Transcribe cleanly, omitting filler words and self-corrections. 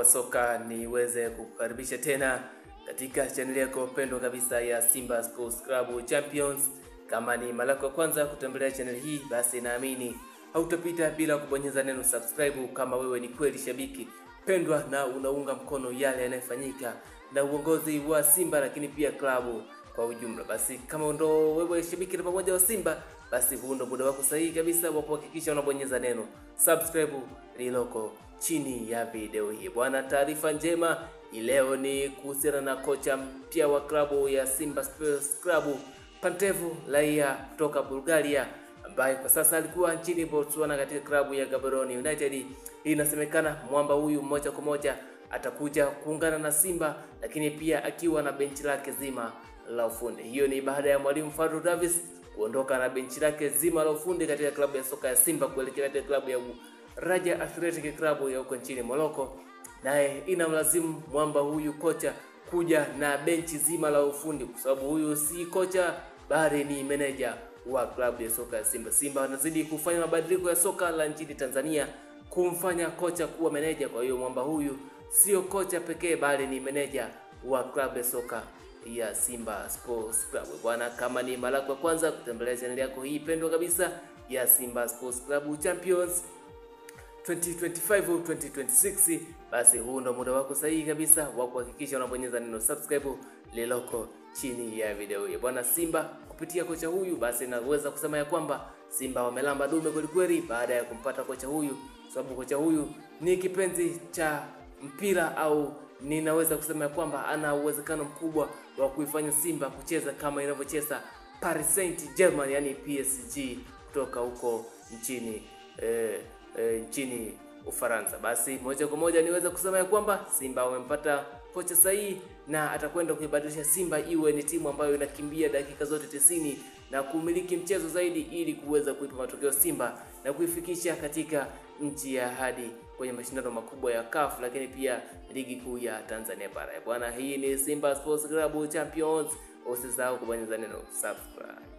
wa soka, niweze kukukaribisha tena katika channel yako pendwa kabisa ya Simba Sports Club Champions. Kama ni mara yako ya kwanza kutembelea channel hii, basi naamini hautapita bila kubonyeza neno subscribe kama wewe ni kweli shabiki pendwa na unaunga mkono yale yanayofanyika na uongozi wa Simba, lakini pia klabu kwa ujumla. Basi kama ndo wewe shabiki na pamoja wa Simba, basi huu ndo muda wako sahihi kabisa wa kuhakikisha unabonyeza neno subscribe liloko chini ya video hii. Bwana, taarifa njema leo ni kuhusiana na kocha mpya wa klabu ya Simba Sports Club, Pantev, raia kutoka Bulgaria, ambaye kwa sasa alikuwa nchini Botswana katika klabu ya Gaborone United. Inasemekana mwamba huyu moja kwa moja atakuja kuungana na Simba, lakini pia akiwa na benchi lake zima la ufundi. Hiyo ni baada ya mwalimu Fadlu Davis kuondoka na benchi lake zima la ufundi katika klabu ya soka ya Simba kuelekea katika klabu ya Raja Athletic Club ya huko nchini Morocco. Naye inamlazimu mwamba huyu kocha kuja na benchi zima la ufundi, kwa sababu huyu si kocha bali ni meneja wa klabu ya soka ya Simba. Simba wanazidi kufanya mabadiliko ya soka la nchini Tanzania kumfanya kocha kuwa meneja. Kwa hiyo mwamba huyu sio kocha pekee bali ni meneja wa klabu ya soka ya Simba Sports Club. Bwana, kama ni mara ya kwanza kutembelea channel yako hii pendwa kabisa ya Simba Sports Club Champions 2025-2026, basi huu ndo muda wako sahihi kabisa wa kuhakikisha unabonyeza neno subscribe liloko chini ya video hii. Bwana, Simba kupitia kocha huyu, basi naweza kusema ya kwamba Simba wamelamba dume kweli baada ya kumpata kocha huyu, sababu kocha huyu ni kipenzi cha mpira, au ninaweza kusema ya kwamba ana uwezekano mkubwa wa kuifanya Simba kucheza kama inavyocheza Paris Saint-Germain, yani PSG kutoka huko nchini Ufaransa. Basi moja kwa moja niweza kusema ya kwamba Simba wamempata kocha sahihi na atakwenda kuibadilisha Simba iwe ni timu ambayo inakimbia dakika zote 90 na kumiliki mchezo zaidi, ili kuweza kuipa matokeo Simba na kuifikisha katika nchi ya hadi kwenye mashindano makubwa ya CAF, lakini pia ligi kuu ya Tanzania bara. Bwana, hii ni Simba Sports Club Champions. Usisahau kubonyeza neno subscribe.